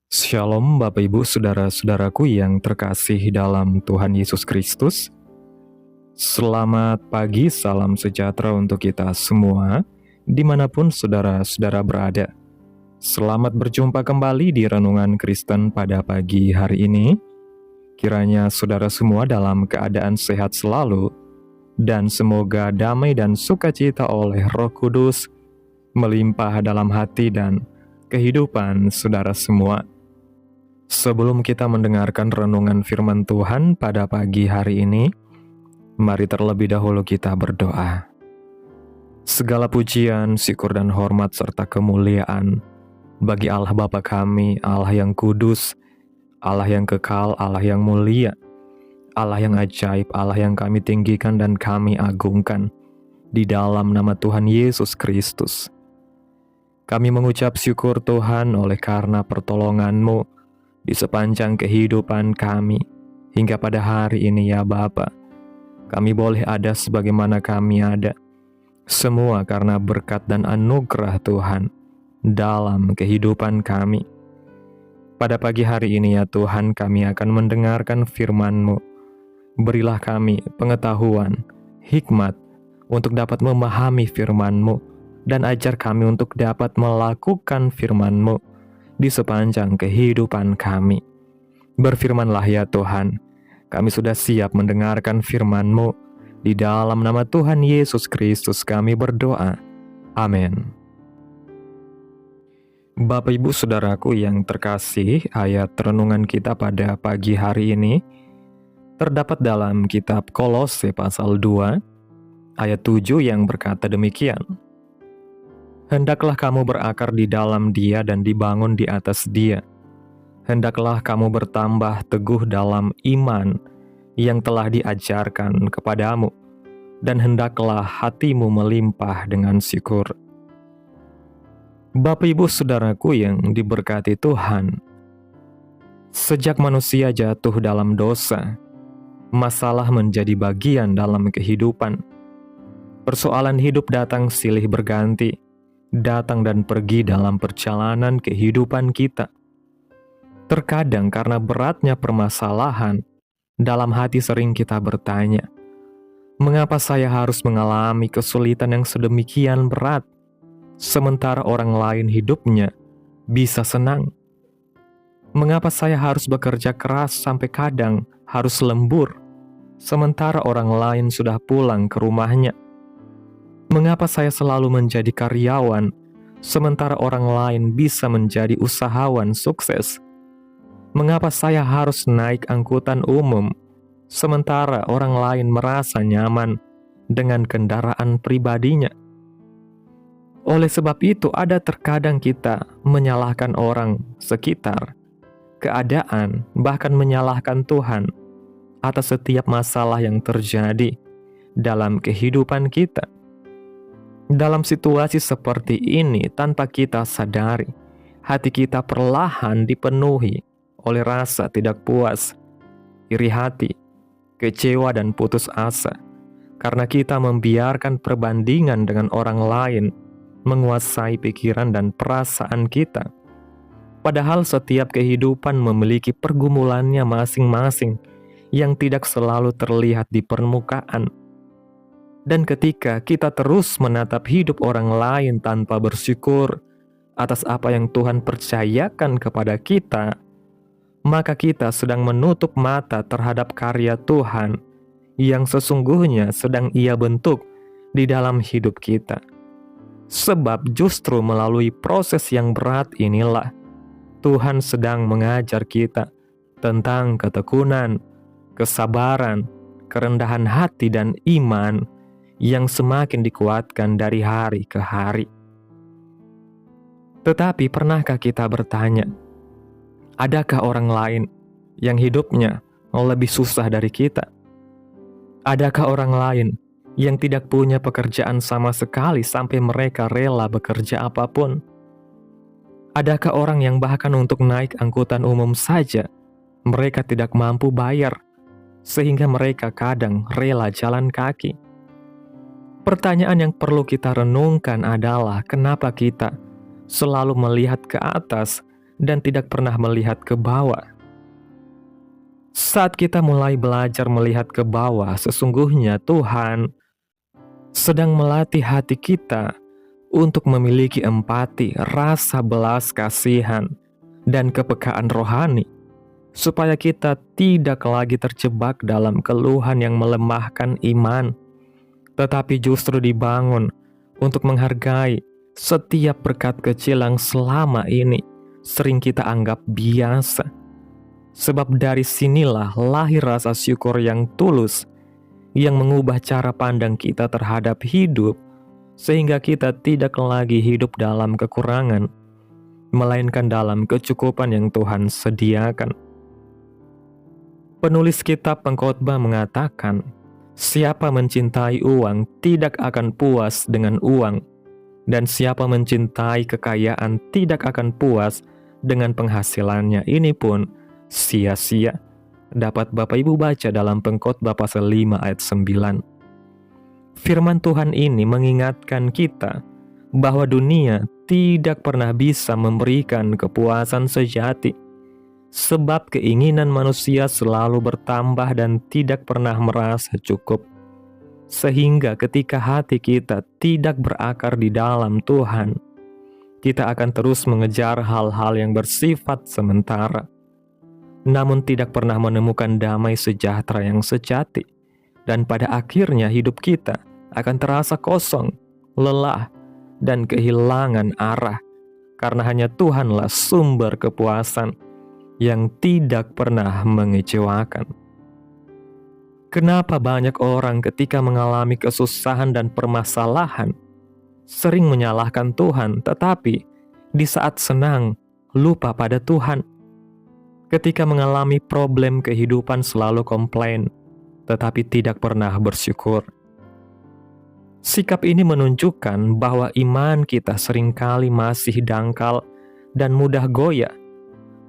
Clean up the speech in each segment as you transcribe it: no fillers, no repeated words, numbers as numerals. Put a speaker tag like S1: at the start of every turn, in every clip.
S1: Shalom Bapak Ibu Saudara-saudaraku yang terkasih dalam Tuhan Yesus Kristus. Selamat pagi, salam sejahtera untuk kita semua, dimanapun saudara-saudara berada. Selamat berjumpa kembali di Renungan Kristen pada pagi hari ini. Kiranya saudara semua dalam keadaan sehat selalu, dan semoga damai dan sukacita oleh Roh Kudus melimpah dalam hati dan kehidupan saudara semua. Sebelum kita mendengarkan renungan firman Tuhan pada pagi hari ini, mari terlebih dahulu kita berdoa. Segala pujian, syukur dan hormat serta kemuliaan bagi Allah Bapa kami, Allah yang kudus, Allah yang kekal, Allah yang mulia, Allah yang ajaib, Allah yang kami tinggikan dan kami agungkan di dalam nama Tuhan Yesus Kristus. Kami mengucap syukur Tuhan oleh karena pertolongan-Mu di sepanjang kehidupan kami hingga pada hari ini ya Bapa. Kami boleh ada sebagaimana kami ada, semua karena berkat dan anugerah Tuhan dalam kehidupan kami. Pada pagi hari ini ya Tuhan, kami akan mendengarkan firman-Mu. Berilah kami pengetahuan, hikmat untuk dapat memahami firman-Mu, dan ajar kami untuk dapat melakukan firman-Mu di sepanjang kehidupan kami. Berfirmanlah ya Tuhan, kami sudah siap mendengarkan firman-Mu. Di dalam nama Tuhan Yesus Kristus kami berdoa. Amin. Bapak Ibu Saudaraku yang terkasih, ayat renungan kita pada pagi hari ini terdapat dalam kitab Kolose pasal 2, ayat 7 yang berkata demikian. Hendaklah kamu berakar di dalam Dia dan dibangun di atas Dia. Hendaklah kamu bertambah teguh dalam iman yang telah diajarkan kepadamu, dan hendaklah hatimu melimpah dengan syukur. Bapak Ibu Saudaraku yang diberkati Tuhan, sejak manusia jatuh dalam dosa, masalah menjadi bagian dalam kehidupan. Persoalan hidup datang silih berganti, datang dan pergi dalam perjalanan kehidupan kita. Terkadang karena beratnya permasalahan, dalam hati sering kita bertanya, mengapa saya harus mengalami kesulitan yang sedemikian berat, sementara orang lain hidupnya bisa senang? Mengapa saya harus bekerja keras sampai kadang harus lembur, sementara orang lain sudah pulang ke rumahnya? Mengapa saya selalu menjadi karyawan, sementara orang lain bisa menjadi usahawan sukses? Mengapa saya harus naik angkutan umum, sementara orang lain merasa nyaman dengan kendaraan pribadinya? Oleh sebab itu, ada terkadang kita menyalahkan orang sekitar, keadaan, bahkan menyalahkan Tuhan atas setiap masalah yang terjadi dalam kehidupan kita. Dalam situasi seperti ini, tanpa kita sadari, hati kita perlahan dipenuhi oleh rasa tidak puas, iri hati, kecewa dan putus asa, karena kita membiarkan perbandingan dengan orang lain menguasai pikiran dan perasaan kita. Padahal setiap kehidupan memiliki pergumulannya masing-masing yang tidak selalu terlihat di permukaan. Dan ketika kita terus menatap hidup orang lain tanpa bersyukur atas apa yang Tuhan percayakan kepada kita, maka kita sedang menutup mata terhadap karya Tuhan yang sesungguhnya sedang Ia bentuk di dalam hidup kita. Sebab justru melalui proses yang berat inilah Tuhan sedang mengajar kita tentang ketekunan, kesabaran, kerendahan hati dan iman yang semakin dikuatkan dari hari ke hari. Tetapi pernahkah kita bertanya, adakah orang lain yang hidupnya lebih susah dari kita? Adakah orang lain yang tidak punya pekerjaan sama sekali sampai mereka rela bekerja apapun? Adakah orang yang bahkan untuk naik angkutan umum saja mereka tidak mampu bayar, sehingga mereka kadang rela jalan kaki? Pertanyaan yang perlu kita renungkan adalah kenapa kita selalu melihat ke atas dan tidak pernah melihat ke bawah. Saat kita mulai belajar melihat ke bawah, sesungguhnya Tuhan sedang melatih hati kita untuk memiliki empati, rasa belas kasihan, dan kepekaan rohani, supaya kita tidak lagi terjebak dalam keluhan yang melemahkan iman, tetapi justru dibangun untuk menghargai setiap berkat kecil yang selama ini sering kita anggap biasa. Sebab dari sinilah lahir rasa syukur yang tulus, yang mengubah cara pandang kita terhadap hidup, sehingga kita tidak lagi hidup dalam kekurangan, melainkan dalam kecukupan yang Tuhan sediakan. Penulis kitab Pengkhotbah mengatakan, siapa mencintai uang tidak akan puas dengan uang, dan siapa mencintai kekayaan tidak akan puas dengan penghasilannya. Ini pun sia-sia. Dapat Bapak Ibu baca dalam Pengkhotbah pasal 5 ayat 9. Firman Tuhan ini mengingatkan kita bahwa dunia tidak pernah bisa memberikan kepuasan sejati, sebab keinginan manusia selalu bertambah dan tidak pernah merasa cukup. Sehingga ketika hati kita tidak berakar di dalam Tuhan, kita akan terus mengejar hal-hal yang bersifat sementara, namun tidak pernah menemukan damai sejahtera yang sejati, dan pada akhirnya hidup kita akan terasa kosong, lelah, dan kehilangan arah, karena hanya Tuhanlah sumber kepuasan yang tidak pernah mengecewakan. Kenapa banyak orang ketika mengalami kesusahan dan permasalahan sering menyalahkan Tuhan, tetapi di saat senang lupa pada Tuhan? Ketika mengalami problem kehidupan selalu komplain, tetapi tidak pernah bersyukur. Sikap ini menunjukkan bahwa iman kita seringkali masih dangkal dan mudah goyah,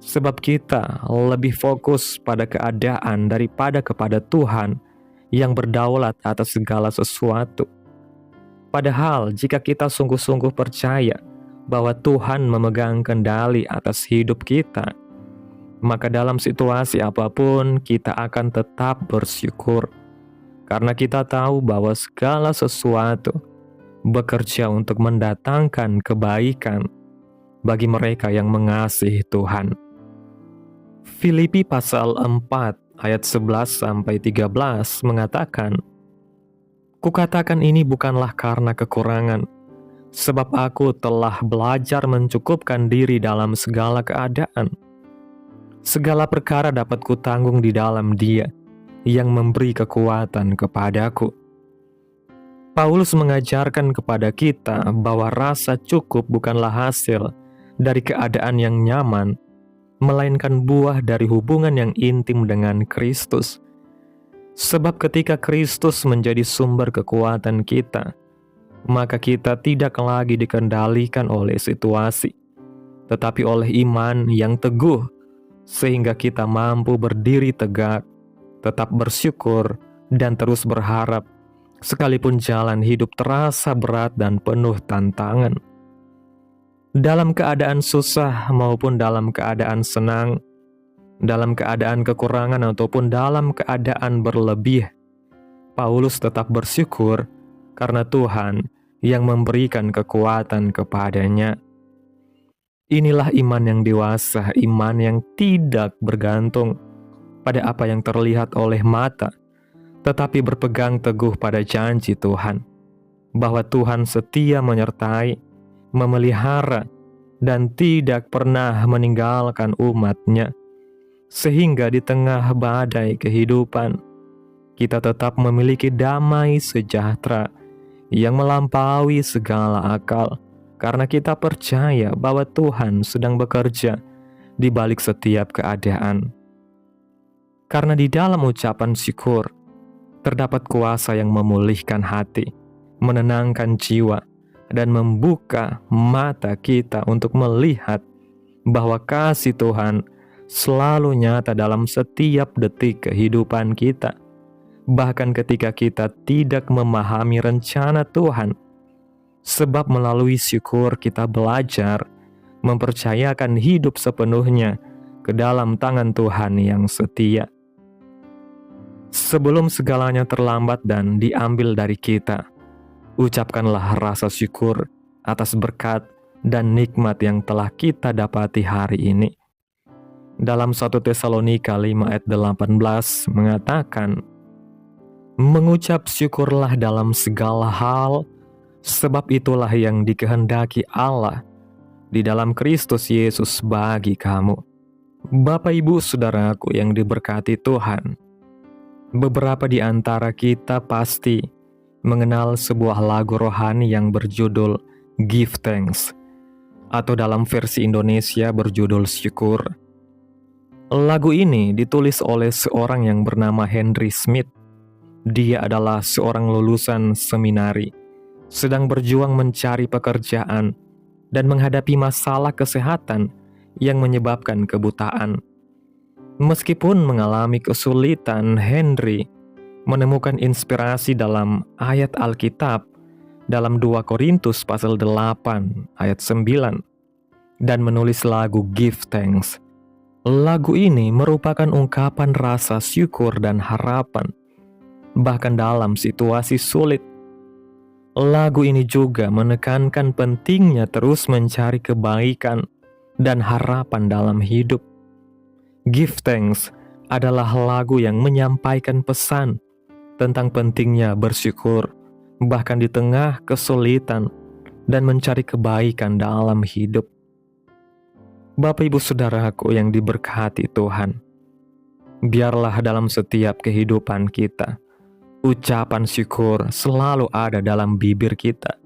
S1: sebab kita lebih fokus pada keadaan daripada kepada Tuhan yang berdaulat atas segala sesuatu. Padahal jika kita sungguh-sungguh percaya bahwa Tuhan memegang kendali atas hidup kita, maka dalam situasi apapun kita akan tetap bersyukur, karena kita tahu bahwa segala sesuatu bekerja untuk mendatangkan kebaikan bagi mereka yang mengasihi Tuhan. Filipi pasal 4 ayat 11-13 mengatakan, "Kukatakan ini bukanlah karena kekurangan, sebab aku telah belajar mencukupkan diri dalam segala keadaan. Segala perkara dapat kutanggung di dalam Dia yang memberi kekuatan kepadaku." Paulus mengajarkan kepada kita bahwa rasa cukup bukanlah hasil dari keadaan yang nyaman, melainkan buah dari hubungan yang intim dengan Kristus. Sebab ketika Kristus menjadi sumber kekuatan kita, maka kita tidak lagi dikendalikan oleh situasi, tetapi oleh iman yang teguh, sehingga kita mampu berdiri tegak, tetap bersyukur, dan terus berharap, sekalipun jalan hidup terasa berat dan penuh tantangan. Dalam keadaan susah maupun dalam keadaan senang, dalam keadaan kekurangan ataupun dalam keadaan berlebih, Paulus tetap bersyukur karena Tuhan yang memberikan kekuatan kepadanya. Inilah iman yang dewasa, iman yang tidak bergantung pada apa yang terlihat oleh mata, tetapi berpegang teguh pada janji Tuhan, bahwa Tuhan setia menyertai, memelihara, dan tidak pernah meninggalkan umat-Nya, sehingga di tengah badai kehidupan, kita tetap memiliki damai sejahtera yang melampaui segala akal, karena kita percaya bahwa Tuhan sedang bekerja di balik setiap keadaan. Karena di dalam ucapan syukur, terdapat kuasa yang memulihkan hati, menenangkan jiwa, dan membuka mata kita untuk melihat bahwa kasih Tuhan selalu nyata dalam setiap detik kehidupan kita, bahkan ketika kita tidak memahami rencana Tuhan. Sebab melalui syukur kita belajar mempercayakan hidup sepenuhnya ke dalam tangan Tuhan yang setia. Sebelum segalanya terlambat dan diambil dari kita, ucapkanlah rasa syukur atas berkat dan nikmat yang telah kita dapati hari ini. Dalam 1 Tesalonika 5 ayat 18 mengatakan, mengucap syukurlah dalam segala hal, sebab itulah yang dikehendaki Allah di dalam Kristus Yesus bagi kamu. Bapak, Ibu, Saudaraku yang diberkati Tuhan, beberapa di antara kita pasti mengenal sebuah lagu rohani yang berjudul Give Thanks, atau dalam versi Indonesia berjudul Syukur. Lagu ini ditulis oleh seorang yang bernama Henry Smith. Dia adalah seorang lulusan seminari, sedang berjuang mencari pekerjaan dan menghadapi masalah kesehatan yang menyebabkan kebutaan. Meskipun mengalami kesulitan, Henry menemukan inspirasi dalam ayat Alkitab dalam 2 Korintus pasal 8 ayat 9 dan menulis lagu Give Thanks. Lagu ini merupakan ungkapan rasa syukur dan harapan, bahkan dalam situasi sulit. Lagu ini juga menekankan pentingnya terus mencari kebaikan dan harapan dalam hidup. Give Thanks adalah lagu yang menyampaikan pesan tentang pentingnya bersyukur, bahkan di tengah kesulitan, dan mencari kebaikan dalam hidup. Bapak, Ibu, Saudaraku yang diberkati Tuhan, biarlah dalam setiap kehidupan kita, ucapan syukur selalu ada dalam bibir kita.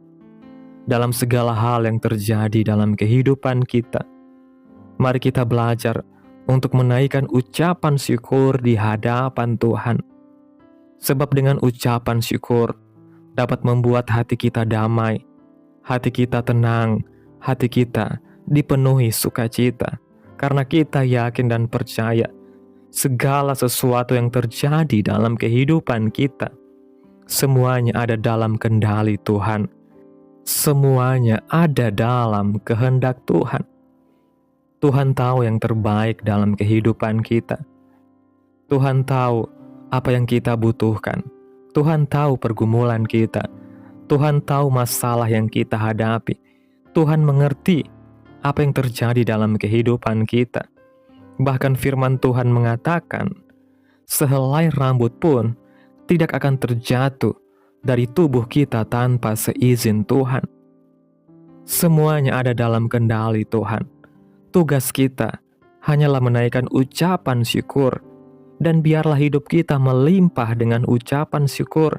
S1: Dalam segala hal yang terjadi dalam kehidupan kita, mari kita belajar untuk menaikkan ucapan syukur di hadapan Tuhan. Sebab dengan ucapan syukur dapat membuat hati kita damai, hati kita tenang, hati kita dipenuhi sukacita, karena kita yakin dan percaya segala sesuatu yang terjadi dalam kehidupan kita, semuanya ada dalam kendali Tuhan. Semuanya ada dalam kehendak Tuhan. Tuhan tahu yang terbaik dalam kehidupan kita. Tuhan tahu apa yang kita butuhkan. Tuhan tahu pergumulan kita. Tuhan tahu masalah yang kita hadapi. Tuhan mengerti apa yang terjadi dalam kehidupan kita. Bahkan firman Tuhan mengatakan, sehelai rambut pun tidak akan terjatuh dari tubuh kita tanpa seizin Tuhan. Semuanya ada dalam kendali Tuhan. Tugas kita hanyalah menaikkan ucapan syukur, dan biarlah hidup kita melimpah dengan ucapan syukur,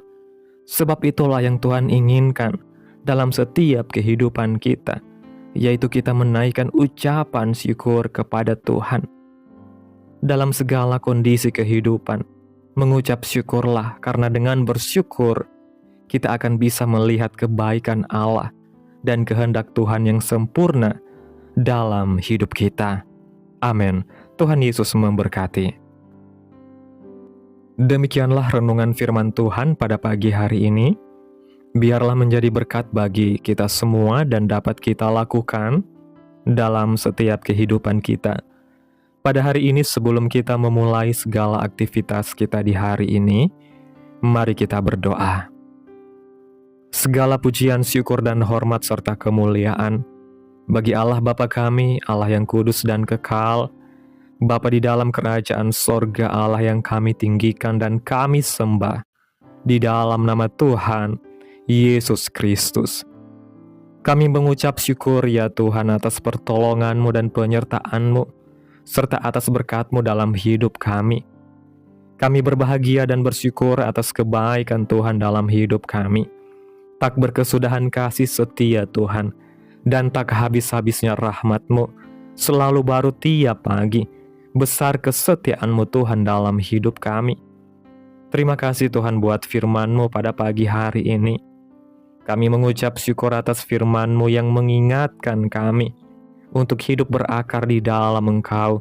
S1: sebab itulah yang Tuhan inginkan dalam setiap kehidupan kita, yaitu kita menaikkan ucapan syukur kepada Tuhan. Dalam segala kondisi kehidupan, mengucap syukurlah, karena dengan bersyukur, kita akan bisa melihat kebaikan Allah dan kehendak Tuhan yang sempurna dalam hidup kita. Amin. Tuhan Yesus memberkati. Demikianlah renungan firman Tuhan pada pagi hari ini. Biarlah menjadi berkat bagi kita semua dan dapat kita lakukan dalam setiap kehidupan kita. Pada hari ini, sebelum kita memulai segala aktivitas kita di hari ini, mari kita berdoa. Segala pujian, syukur, dan hormat serta kemuliaan bagi Allah Bapa kami, Allah yang kudus dan kekal, Bapa di dalam kerajaan sorga, Allah yang kami tinggikan dan kami sembah, di dalam nama Tuhan Yesus Kristus. Kami mengucap syukur ya Tuhan atas pertolongan-Mu dan penyertaan-Mu, serta atas berkat-Mu dalam hidup kami. Kami berbahagia dan bersyukur atas kebaikan Tuhan dalam hidup kami. Tak berkesudahan kasih setia Tuhan, dan tak habis-habisnya rahmat-Mu, selalu baru tiap pagi. Besar kesetiaan-Mu Tuhan dalam hidup kami. Terima kasih Tuhan buat firman-Mu pada pagi hari ini. Kami mengucap syukur atas firman-Mu yang mengingatkan kami untuk hidup berakar di dalam Engkau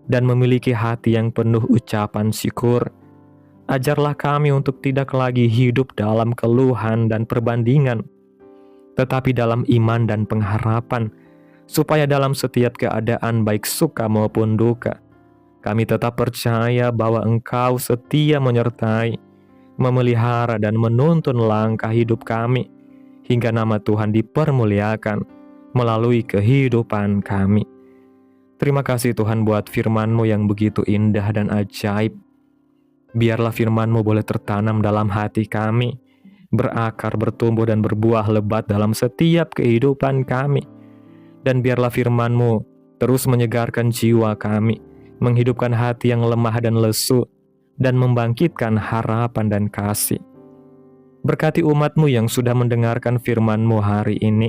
S1: dan memiliki hati yang penuh ucapan syukur. Ajarlah kami untuk tidak lagi hidup dalam keluhan dan perbandingan, tetapi dalam iman dan pengharapan, supaya dalam setiap keadaan baik suka maupun duka, kami tetap percaya bahwa Engkau setia menyertai, memelihara dan menuntun langkah hidup kami, hingga nama Tuhan dipermuliakan melalui kehidupan kami. Terima kasih Tuhan buat firman-Mu yang begitu indah dan ajaib. Biarlah firman-Mu boleh tertanam dalam hati kami, berakar, bertumbuh dan berbuah lebat dalam setiap kehidupan kami. Dan biarlah firman-Mu terus menyegarkan jiwa kami, menghidupkan hati yang lemah dan lesu, dan membangkitkan harapan dan kasih. Berkati umat-Mu yang sudah mendengarkan firman-Mu hari ini.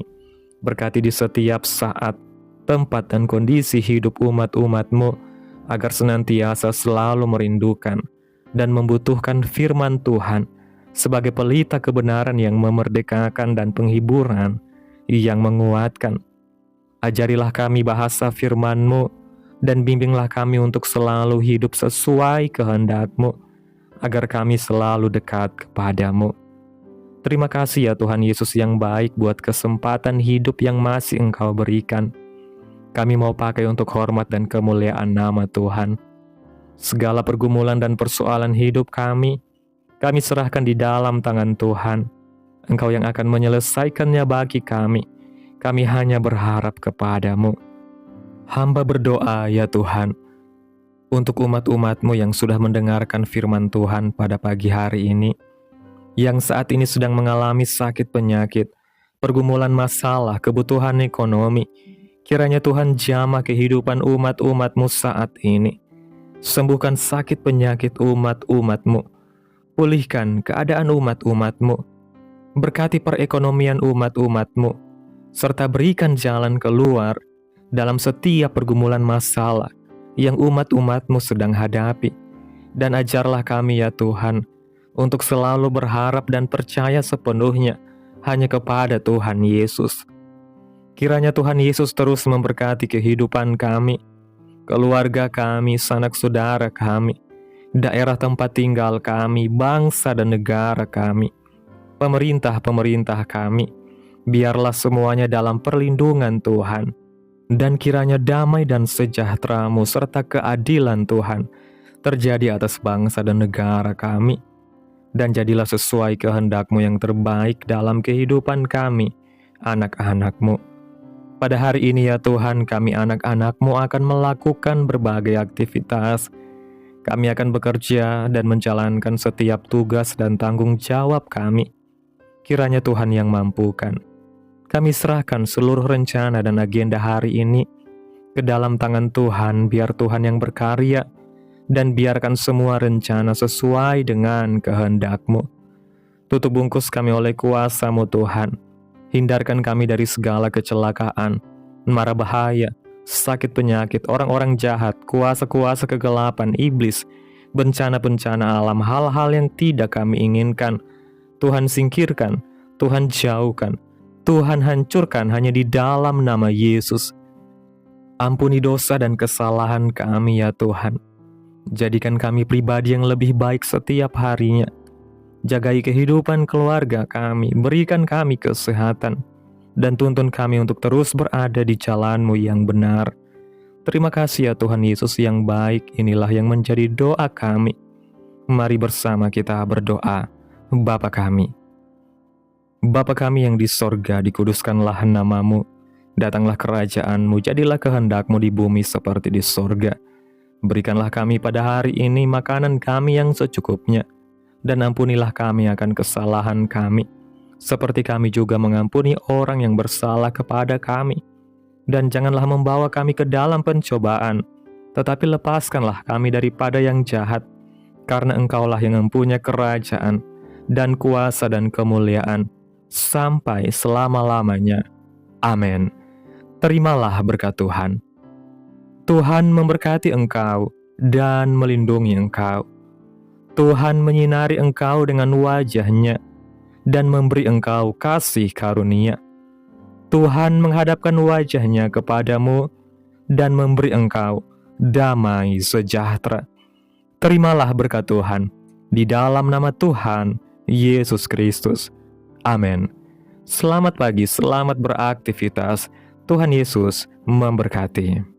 S1: Berkati di setiap saat, tempat dan kondisi hidup umat-umat-Mu, agar senantiasa selalu merindukan dan membutuhkan firman Tuhan sebagai pelita kebenaran yang memerdekakan dan penghiburan yang menguatkan. Ajarilah kami bahasa firman-Mu dan bimbinglah kami untuk selalu hidup sesuai kehendak-Mu, agar kami selalu dekat kepada-Mu. Terima kasih ya Tuhan Yesus yang baik buat kesempatan hidup yang masih Engkau berikan. Kami mau pakai untuk hormat dan kemuliaan nama Tuhan. Segala pergumulan dan persoalan hidup kami serahkan di dalam tangan Tuhan. Engkau yang akan menyelesaikannya bagi kami. Kami hanya berharap kepada-Mu. Hamba berdoa ya Tuhan, untuk umat-umat-Mu yang sudah mendengarkan firman Tuhan pada pagi hari ini, yang saat ini sedang mengalami sakit penyakit, pergumulan masalah, kebutuhan ekonomi. Kiranya Tuhan jamah kehidupan umat-umat-Mu saat ini. Sembuhkan sakit penyakit umat-umat-Mu. Pulihkan keadaan umat-umat-Mu. Berkati perekonomian umat-umat-Mu, serta berikan jalan keluar dalam setiap pergumulan masalah yang umat-umat-Mu sedang hadapi. Dan ajarlah kami ya Tuhan, untuk selalu berharap dan percaya sepenuhnya hanya kepada Tuhan Yesus. Kiranya Tuhan Yesus terus memberkati kehidupan kami, keluarga kami, sanak saudara kami, daerah tempat tinggal kami, bangsa dan negara kami, pemerintah-pemerintah kami. Biarlah semuanya dalam perlindungan Tuhan. Dan kiranya damai dan sejahtera-Mu serta keadilan Tuhan terjadi atas bangsa dan negara kami. Dan jadilah sesuai kehendak-Mu yang terbaik dalam kehidupan kami, anak-anak-Mu. Pada hari ini ya Tuhan, kami anak-anak-Mu akan melakukan berbagai aktivitas. Kami akan bekerja dan menjalankan setiap tugas dan tanggung jawab kami. Kiranya Tuhan yang mampukan. Kami serahkan seluruh rencana dan agenda hari ini ke dalam tangan Tuhan, biar Tuhan yang berkarya, dan biarkan semua rencana sesuai dengan kehendak-Mu. Tutup bungkus kami oleh kuasa-Mu Tuhan. Hindarkan kami dari segala kecelakaan, mara bahaya, sakit penyakit, orang-orang jahat, kuasa-kuasa kegelapan, iblis, bencana-bencana alam, hal-hal yang tidak kami inginkan. Tuhan singkirkan, Tuhan jauhkan, Tuhan hancurkan hanya di dalam nama Yesus. Ampuni dosa dan kesalahan kami ya Tuhan. Jadikan kami pribadi yang lebih baik setiap harinya. Jagai kehidupan keluarga kami, berikan kami kesehatan, dan tuntun kami untuk terus berada di jalan-Mu yang benar. Terima kasih ya Tuhan Yesus yang baik, inilah yang menjadi doa kami. Mari bersama kita berdoa. Bapa kami. Bapa kami yang di sorga, dikuduskanlah nama-Mu. Datanglah kerajaan-Mu, jadilah kehendak-Mu di bumi seperti di sorga. Berikanlah kami pada hari ini makanan kami yang secukupnya. Dan ampunilah kami akan kesalahan kami, seperti kami juga mengampuni orang yang bersalah kepada kami. Dan janganlah membawa kami ke dalam pencobaan, tetapi lepaskanlah kami daripada yang jahat. Karena Engkaulah yang mempunyai kerajaan, dan kuasa dan kemuliaan, sampai selama-lamanya. Amin. Terimalah berkat Tuhan. Tuhan memberkati engkau dan melindungi engkau. Tuhan menyinari engkau dengan wajah-Nya dan memberi engkau kasih karunia. Tuhan menghadapkan wajah-Nya kepadamu dan memberi engkau damai sejahtera. Terimalah berkat Tuhan di dalam nama Tuhan Yesus Kristus. Amin. Selamat pagi, selamat beraktivitas. Tuhan Yesus memberkati.